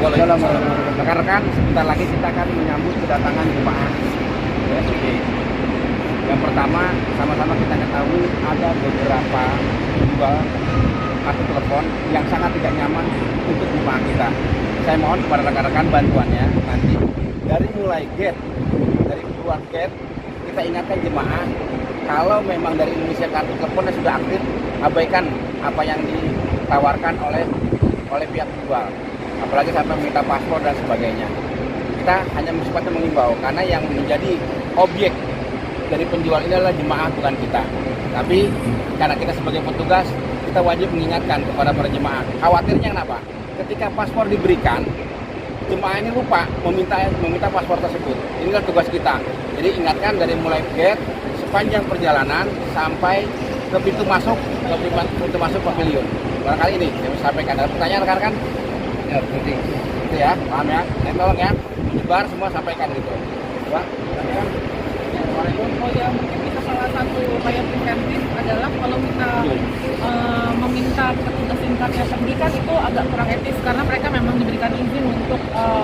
Shalom. Rekan-rekan, sebentar lagi kita akan menyambut kedatangan jemaah. Ya, oke. Yang pertama, sama-sama kita ketahui ada beberapa penjual kartu telepon yang sangat tidak nyaman untuk jemaah kita. Saya mohon kepada rekan-rekan bantuannya nanti dari mulai gate, dari keluar gate, kita ingatkan jemaah kalau memang dari Indonesia kartu teleponnya sudah aktif, abaikan apa yang ditawarkan oleh pihak penjual. Apalagi sampai meminta paspor dan sebagainya. Kita hanya sifatnya mengimbau karena yang menjadi objek dari penjual ini adalah jemaah, bukan kita. Tapi karena kita sebagai petugas, kita wajib mengingatkan kepada para jemaah. Khawatirnya kenapa? Ketika paspor diberikan, jemaah ini lupa meminta paspor tersebut. Inilah tugas kita. Jadi ingatkan dari mulai gate sepanjang perjalanan sampai ke pintu masuk pavilion. Barangkali ini yang saya sampaikan. Ada pertanyaan rekan-rekan? Ya, penting. Itu ya, paham ya? Tolong ya, menyebar semua sampaikan gitu. Pak, Oh ya, mungkin bisa salah satu upaya preventif adalah kalau kita meminta petugas tingkatnya pergi kan itu agak kurang etis karena mereka memang diberikan izin untuk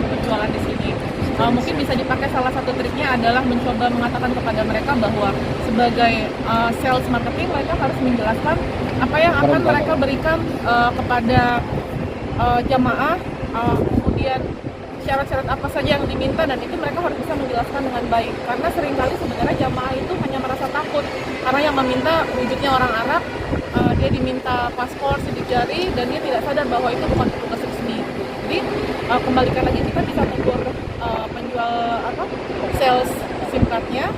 berjualan di sini. Mungkin bisa dipakai salah satu triknya adalah mencoba mengatakan kepada mereka bahwa sebagai sales marketing mereka harus menjelaskan apa yang akan mereka berikan kepada jamaah, kemudian syarat-syarat apa saja yang diminta, dan itu mereka harus bisa menjelaskan dengan baik karena seringkali sebenarnya jamaah itu hanya merasa takut karena yang meminta wujudnya orang Arab, dia diminta paspor, sidik jari, dan dia tidak sadar bahwa itu bukan petugas resmi. Jadi kembalikan lagi, kita bisa tegur penjual sales SIM cardnya.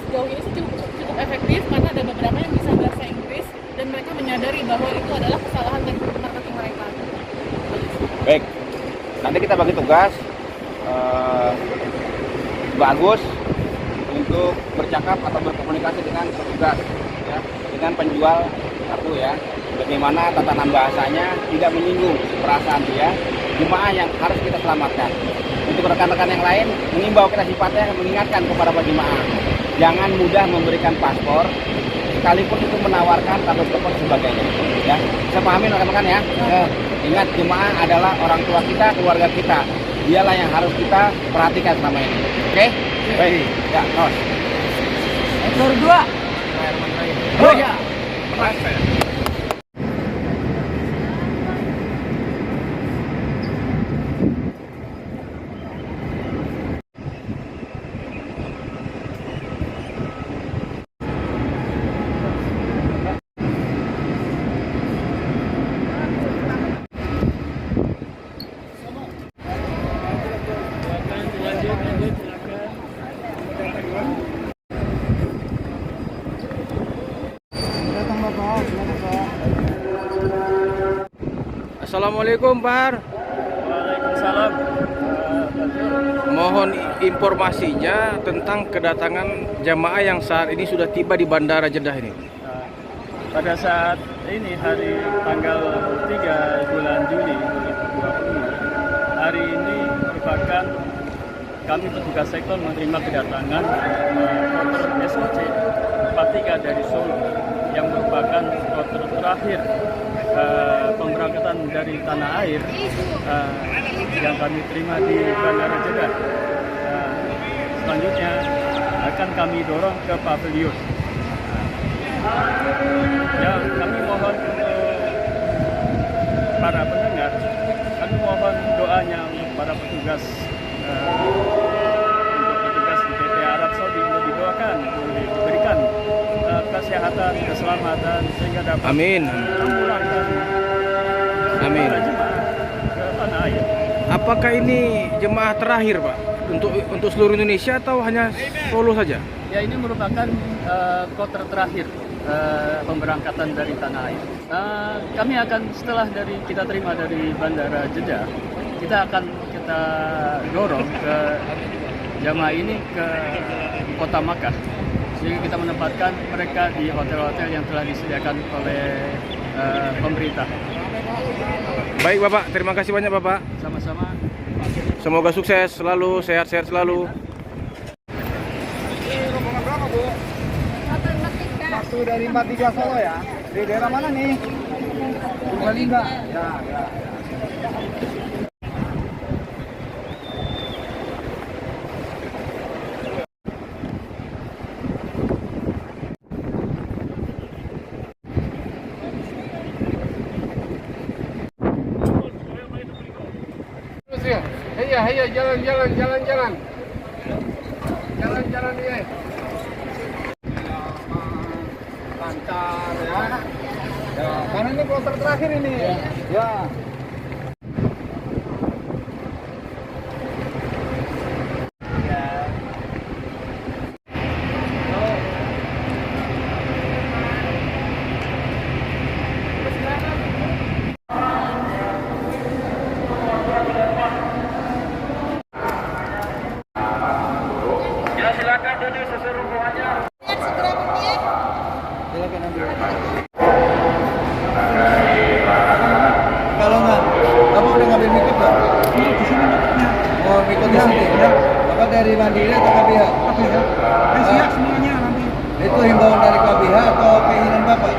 Sejauh ini sih cukup efektif karena ada beberapa yang bisa bahasa Inggris dan mereka menyadari bahwa itu adalah kesalahan teknik marketing mereka. baik. Nanti kita bagi tugas bagus untuk bercakap atau berkomunikasi dengan petugas, ya, dengan penjual kartu ya. Bagaimana tatanan bahasanya tidak menyinggung perasaan dia, jemaah yang harus kita selamatkan. Untuk rekan-rekan yang lain, mengimbau kita sifatnya mengingatkan kepada para jemaah, jangan mudah memberikan paspor, sekalipun itu menawarkan kartu telepon sebagainya. Ya, bisa pahami rekan-rekan ya. Ingat, jemaah adalah orang tua kita, keluarga kita. Dialah yang harus kita perhatikan selama ini. Oke? Baik. Ya, terus. Nomor 2. Oh ya. Assalamualaikum, Pak. Waalaikumsalam. Mohon informasinya tentang kedatangan jamaah yang saat ini sudah tiba di Bandara Jeddah ini. Pada saat ini hari tanggal 3 bulan Juli 2020, hari ini merupakan kami petugas sektor menerima kedatangan SOC 43 dari Solo yang merupakan kloter terakhir pemberangkatan dari tanah air yang kami terima di Bandara Jeddah. Selanjutnya akan kami dorong ke pavilion. Ya, kami mohon untuk para pendengar, kami mohon doanya untuk para petugas untuk petugas di PT Arab Saudi untuk didoakan, untuk diberikan kesehatan, keselamatan sehingga dapat memulangkan para jemaah ke tanah air. Apakah ini jemaah terakhir, Pak? Untuk seluruh Indonesia atau hanya Solo saja? Ya, ini merupakan kloter terakhir pemberangkatan dari tanah air. Kami akan setelah kita terima dari Bandara Jeddah, kita dorong ke jamaah ini ke kota Makkah, sehingga kita menempatkan mereka di hotel-hotel yang telah disediakan oleh pemerintah. Baik, Bapak, terima kasih banyak, Bapak. Sama-sama. Semoga sukses selalu, sehat-sehat selalu. Rombongan berapa, Bu? Satu dari 43 Solo ya. Di daerah mana nih? Purbalingga. Ya, ya. Iya, jalan. Jalan iya. Lancar ya. Ya, karena ini kloter terakhir ini. Ya. Silakan duduk seserupuhannya. Silakan ambil. Kalau nggak, kamu udah ngambil mikot nggak? Iya, di sini mikotnya. Oh, mikot di sini. Ya. Bapak dari Mandiri atau KBH? KBH. Siap semuanya nanti. Itu himbauan dari KBH atau keinginan Bapak?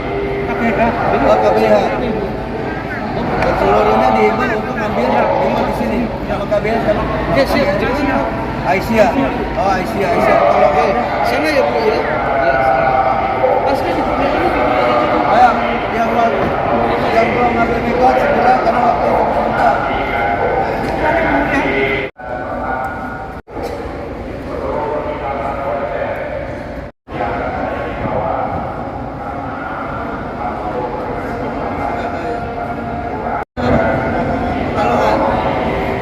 KBH. Oh, KBH. Seluruhnya dihimbau untuk ngambil mikot di sini. Sama KBH sama. Oke, siap. Aisyah. Oh, Aisyah. Kalau sana ya Bu ya. Ayo, yang belum ngambil mikot segera karena waktu itu sebentar.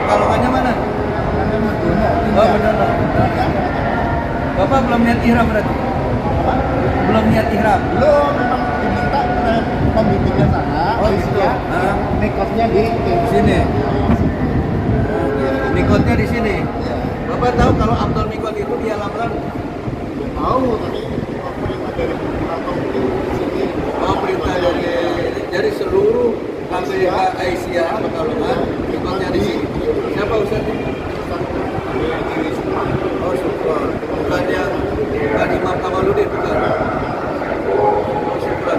Kalongannya mana? Oh, benar. Bapak belum niat ihram berarti? Belum niat ihram? Belum, memang diminta oleh pembimbingnya sana. Oh gitu. Nah, Mikotnya di sini. Mikotnya di sini. Bapak tahu kalau Abdul Mikot itu di alam lalu? tahu tadi perintah dari atau di sini. Oh, perintah dari seluruh KBH Aisyah Pekalongan, Mikotnya di sini. Siapa Ustaz? Oh, syukur. Bukan Imam Kamaludin, bukan? Oh, syukur.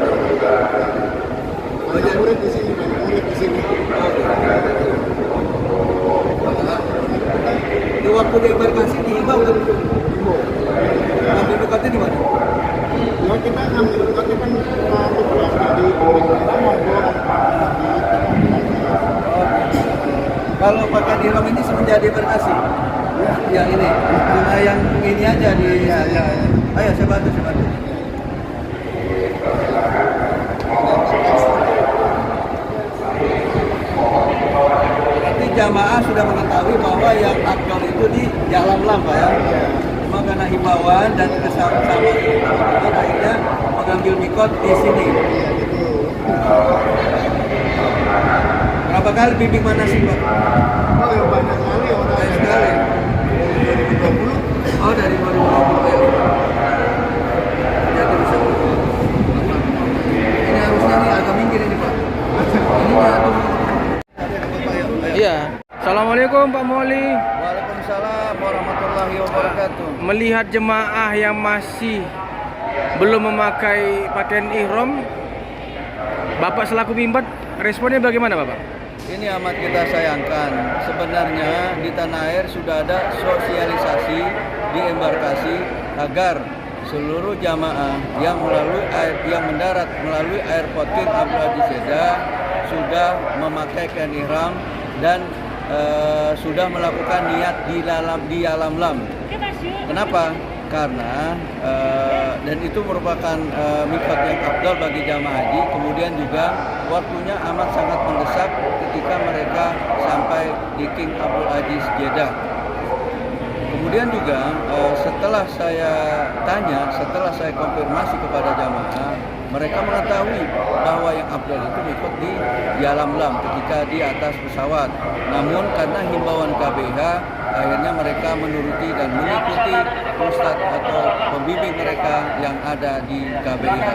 Banyak murid di sini, Di waktu di embarkasi dihimbau kan? Ngambil mikotnya di mana? Ya kita ngambil mikotnya kan tugasnya di pemerintah ngobrol Kalau pakai ihram ini semenjak di embarkasi? Yang ini, cuma yang ini aja di. Ya. Ayo saya bantu. Berarti jamaah sudah mengetahui bahwa yang afdal itu di Jalan Lam, Pak ya. Cuma karena himbauan dan kesamaan teman-teman akhirnya mengambil mikot di sini. Berapa kali bimbing manasik, Pak? Oh ya banyak sekali orang. Banyak sekali. 2020. Oh, dari 2020 ya. Jadi bisa. Ini harusnya nih agak minggir ini, Pak. Ininya tuh. Iya. Assalamualaikum Pak Moli. Waalaikumsalam warahmatullahi wabarakatuh. Melihat jemaah yang masih belum memakai pakaian ihram, Bapak selaku mimbat, responnya bagaimana Bapak? Ini amat kita sayangkan. Sebenarnya di tanah air sudah ada sosialisasi di embarkasi agar seluruh jamaah yang mendarat melalui airport King Abdul Aziz Jeddah sudah memakai kain ihram dan sudah melakukan niat di alam lam. Kenapa? Karena dan itu merupakan mikot yang afdal bagi jamaah haji. Kemudian juga waktunya amat sangat mendesak ketika mereka sampai di King Abdul Aziz Jeddah. Kemudian juga setelah saya konfirmasi kepada jamaah, mereka mengetahui bahwa yang afdal itu mikot di alam lam ketika di atas pesawat. Namun karena himbauan KBH, akhirnya mereka menuruti dan mengikuti ustadz atau pembimbing mereka yang ada di KBH.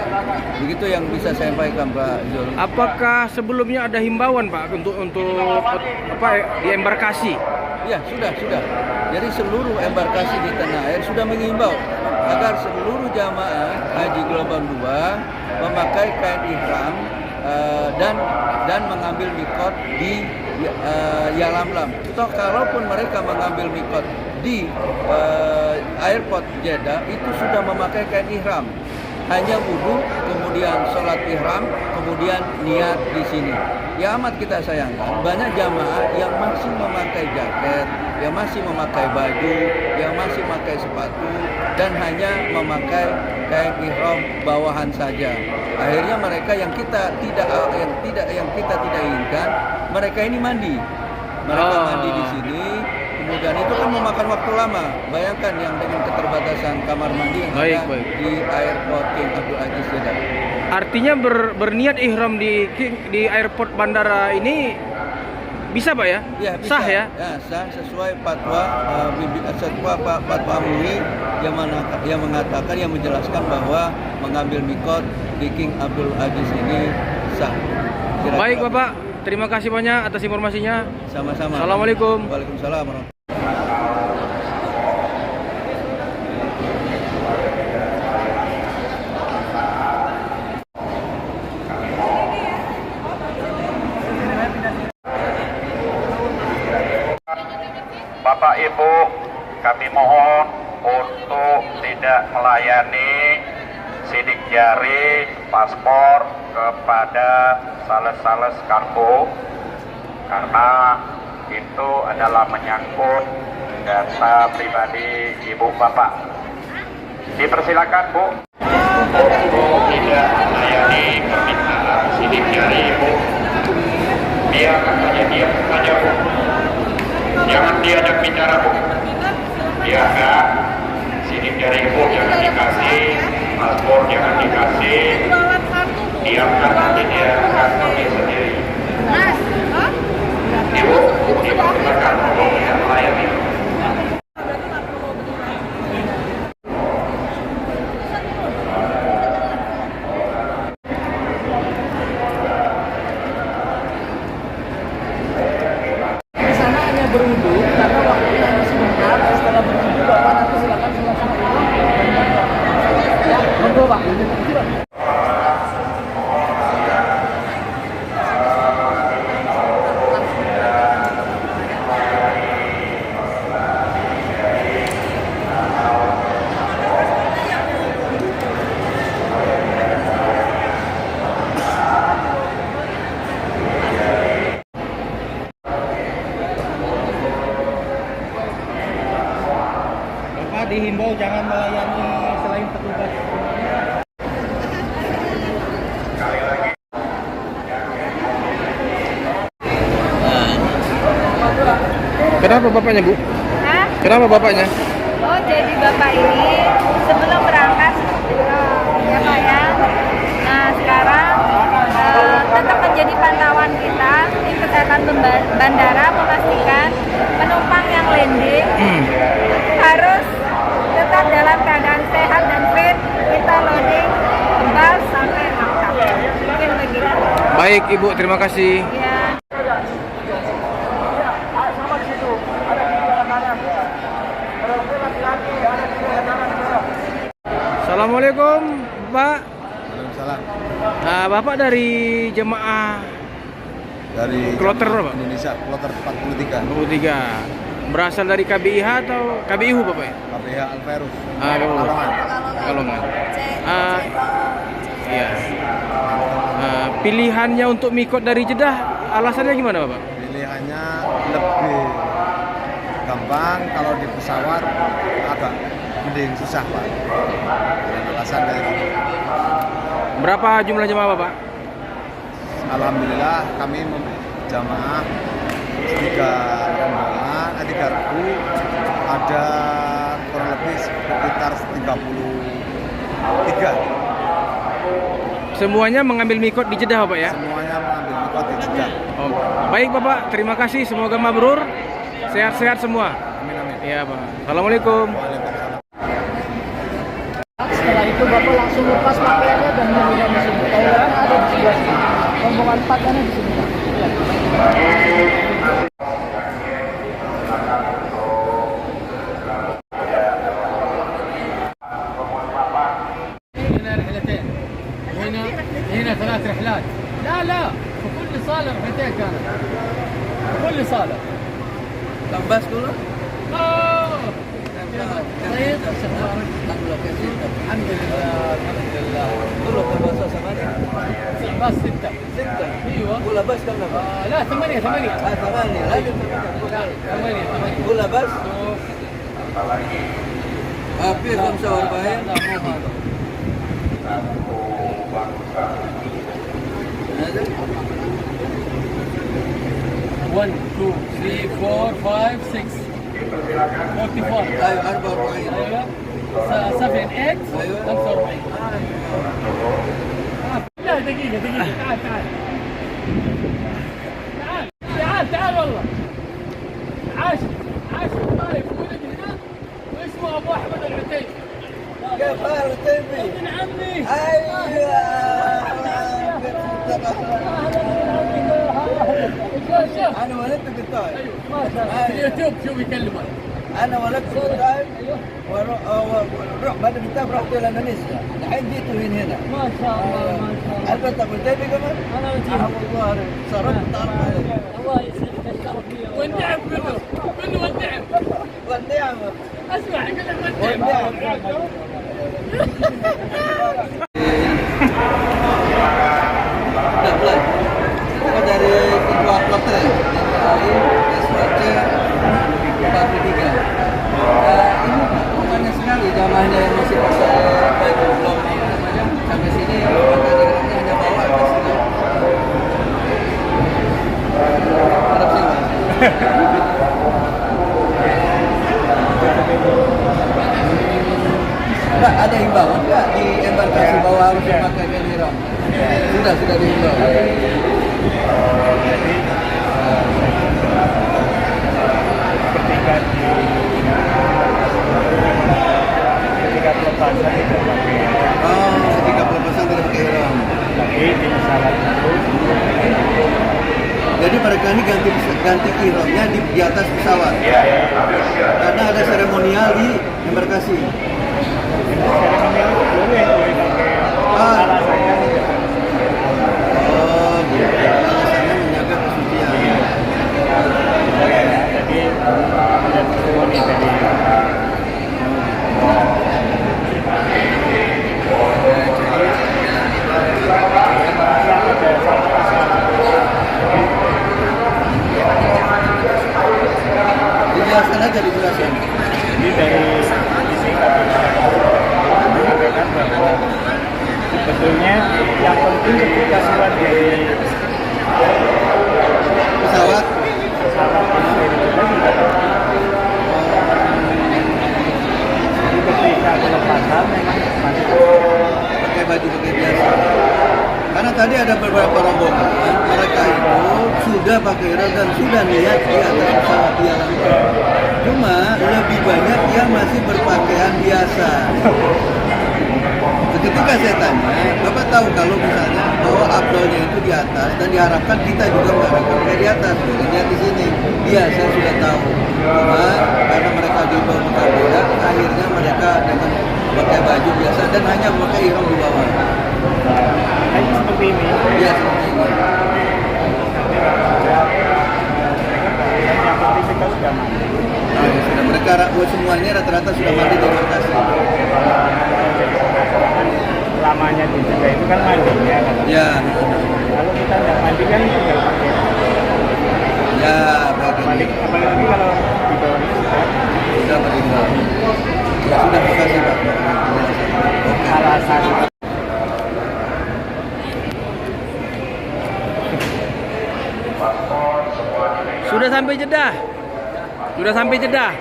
Begitu yang bisa saya sampaikan, Pak Zul. Apakah sebelumnya ada himbauan Pak untuk apa di embarkasi? Ya, sudah. Jadi seluruh embarkasi di tanah air sudah mengimbau agar seluruh jamaah haji gelombang 2 memakai kain ihram dan mengambil mikot di Yalam Lam. Toh kalaupun mereka mengambil mikot di airport Jeddah itu sudah memakai kain ihram. hanya wudhu, kemudian sholat ihram, kemudian niat di sini. Ya amat kita sayangkan, banyak jamaah yang masih memakai jaket, yang masih memakai baju, yang masih memakai sepatu, dan hanya memakai kain ihram bawahan saja. Akhirnya mereka yang kita tidak inginkan, mereka ini mandi. Mereka mandi di sini, kemudian itu kan memakan waktu lama. Bayangkan yang dengan keterbatasan kamar mandi yang ada di airport King Abdul Aziz Jeddah. Artinya berniat ihram di airport bandara ini bisa Pak ya? Ya, bisa. Sah ya? Ya, sah sesuai fatwa MUI yang mengatakan, yang menjelaskan bahwa mengambil mikot di King Abdul Aziz ini sah. Kira-kira. Baik Bapak, terima kasih banyak atas informasinya. Sama-sama. Assalamualaikum. Waalaikumsalam warahmatullahi. Bapak Ibu, kami mohon untuk tidak melayani sidik jari paspor kepada sales-sales kargo karena itu adalah menyangkut data pribadi Ibu Bapak. Dipersilakan Bu. Untuk tidak melayani permintaan sidik jari Ibu. Biarkan saja, diam saja Bu. Jangan diajak bicara Bu. Biarkan sidik jari Ibu jangan dikasih, paspor jangan dikasih. Diamkan nanti dia akan pergi sendiri. Ibu silakan tolong ya melayani. Berwudu karena waktunya hanya sebentar. Setelah berwudu Bapak nanti silakan ya, monggo Pak. Dihimbau jangan melayani selain petugas. Kenapa bapaknya Bu? Hah? Kenapa bapaknya? Oh, jadi bapak ini sebelum berangkat ya Pak ya. Nah sekarang tetap menjadi pantauan kita di kesehatan bandara memastikan penumpang yang landing harus tetap dalam keadaan sehat dan fit. Kita loading bus sampai Maktab. Mungkin begitu. Baik Ibu, terima kasih. Ya. Assalamualaikum Pak. Waalaikumsalam. Nah, Bapak dari jemaah Dari Kloter berapa? Indonesia, Kloter 43. 23. Berasal dari KBIH atau KBIHU Bapak ya? KPH Alverus. Kalongan. Kalongan. Iya. Pilihannya untuk mikot dari Jeddah, alasannya gimana Bapak? Pilihannya lebih gampang, kalau di pesawat agak mending susah Pak. Dan alasan dari itu. Berapa jumlah jemaah Bapak? Alhamdulillah kami jamaah 3 rombongan, 3 regu, ada kurang lebih sekitar 33. Semuanya mengambil mikot di Jeddah Bapak ya? Semuanya mengambil mikot di Jeddah. Oh, baik Bapak, terima kasih. Semoga mabrur. Sehat-sehat semua. Amin amin. Iya Pak. Assalamualaikum. Waalaikumsalam. Setelah itu Bapak langsung lepas pakaiannya dan meminum di sini. Toiletnya ada di sebelah sini. Rombongan 4 ada di sini Pak. هنا 3 رحلات. لا في كل صالة رحلتين كانت. في كل صالة. Tambas dulu. طيب الحمد لله Dulu berbahasa sama dia. بس ستة ايوه Bola bas kan apa? لا ثمانية Tangan lanjut. ثمانية Bola bas. Api kamsa warbahin. Ada? 1 2 3 4 5 6 44 Ayo arba warbahin. ايوه 7 8 أيوة. 45 لا دقيقة تعال تعال والله عاش طايف ولد هنا واسمه ابو احمد العتيبي كيف حال تيمي؟ ابن عمي شوف انا ولدت في الطائف. ما شاء الله في اليوتيوب شوف يكلمك انا ولدت في الطائف واروح بعد الكتاب رحت الى اندونيسيا. الحين جيت من هنا. ما شاء الله ما شاء الله هل انت ابو تيمي كمان؟ انا وجيه والله صرفت تعرف عليك. الله يسعدك الشرف لي والنعم منه والنعم والنعمه. اسمع يقول لك والنعم. Udah mulai. Kita dari kedua kloter. SWC 43. Ini banyak sekali jamaahnya yang masih pakai baju belum sampai sini pakai hanya bawa ke sini. Harap sih. Enggak ada himbauan enggak di embarkasi bahwa harus memakai kain ihram? Sudah dihimbau. ketika pelepasan itu pakai, Oh, ketika pelepasan tidak pakai ihram. tapi di pesawat itu Jadi mereka ini ganti ihramnya di atas pesawat. Karena ada seremonial di embarkasi. seremonial boleh pakai alasannya tidak. Oh, gitu. Alasannya menjaga kesucian. Boleh ya, jadi ada seremoni tadi. Dijelaskan aja dijelaskan. Jadi dari sisi mengatakan bahwa sebetulnya yang penting ketika keluar dari Pesawat. pesawat itu juga jadi ketika pelepasan memang Pakai baju biasa. Karena tadi ada beberapa rombongan, mereka itu sudah pakai ihram dan sudah niat di atas pesawat di alam. Cuma lebih banyak yang masih berpakaian biasa. Ketika saya tanya, Bapak tahu kalau misalnya bahwa abdolnya itu di atas dan diharapkan kita juga mengharapkan kayak di atas, lihat di sini. Iya, saya sudah tahu. Cuma karena mereka dibawa berbeda, akhirnya mereka dengan pakai baju biasa dan hanya memakai ihram di bawah. hanya seperti ini. Iya, seperti ini. Yang penting kita sudah mandi. Nah, ya sudah mereka semuanya rata-rata sudah mandi di embarkasi. Lamanya dijaga itu kan mandinya kan. Ya, Kalau kita tidak mandi kan tinggal pakai. ya, baik. Apalagi kalau di bawahnya Sudah meninggal. Ya sudah, makasih Pak. Oke. alasan Sudah sampai Jeddah. Sudah sampai Jeddah.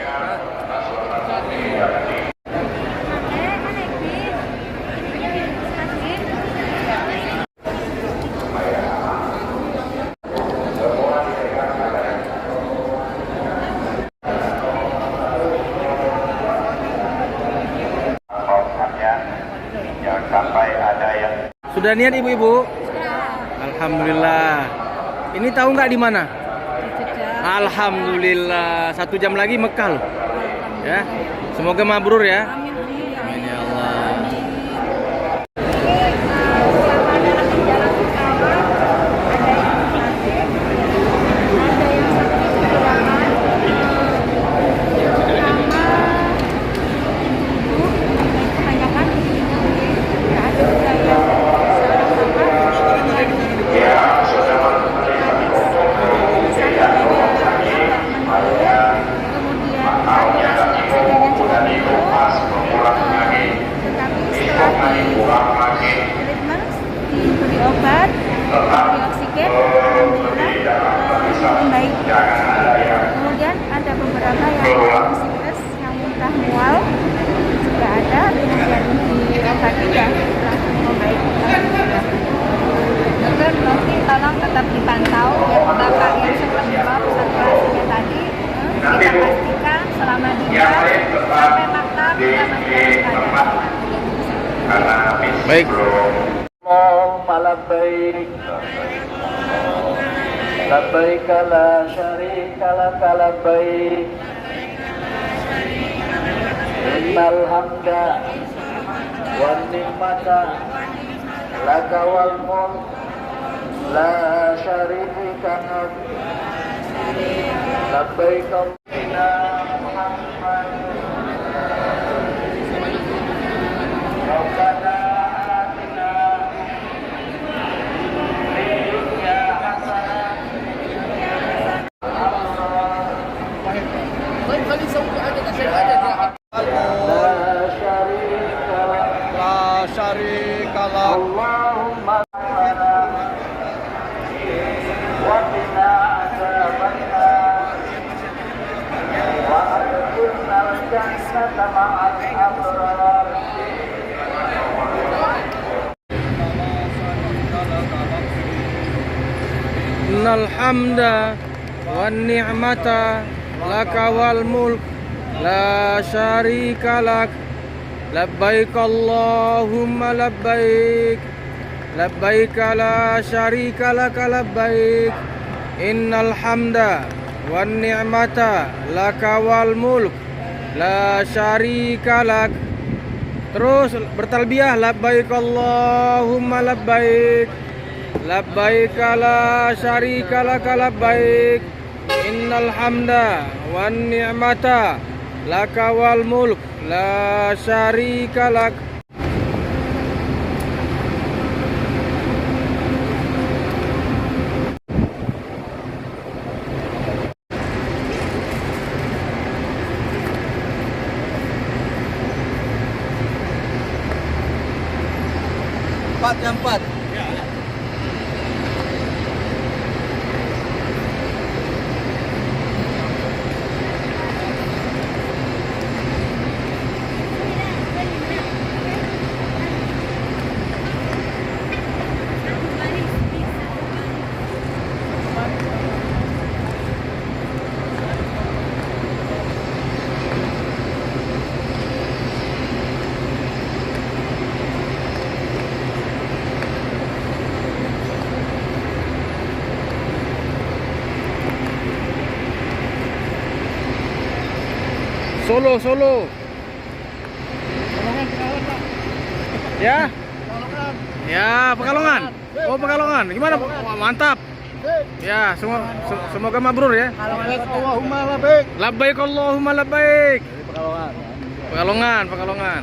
Jangan sampai ada yang Sudah niat ibu-ibu? Alhamdulillah. Ini tahu nggak di mana? Alhamdulillah. 1 jam lagi Mekah loh. Ya. Semoga mabrur ya. Amin ya Allah. Baik. Allahumma labbaik labbaik la syarika laka labbaik innal hamda wan ni'mata laka wal mulk la syarika lak labbaik Allahumma Muhammad Rabbana atina fid dunya hasanah La syarika lah. Allahumma wa qina adzabannar wa adkhilna al-jannata ma'al abrar. Innal hamda wan ni'mata laka wal mulk la syarika lak labbaik Allahumma labbaik labbaik la syarika laka labbaik innal hamda wan ni'mata laka wal mulk la syarika lak. Terus bertalbiyah labbaik Allahumma labbaik labbaik la syarika laka labbaik innal hamda wan ni'mata laka wal mulk la syarika lak. Yang 4. Solo. Ya. Ya, Pekalongan. Oh, Pekalongan. Gimana? Wah, mantap. Ya, semoga mabrur ya. Allahumma labbaik. Labbaik Allahumma labbaik. Pekalongan. Pekalongan.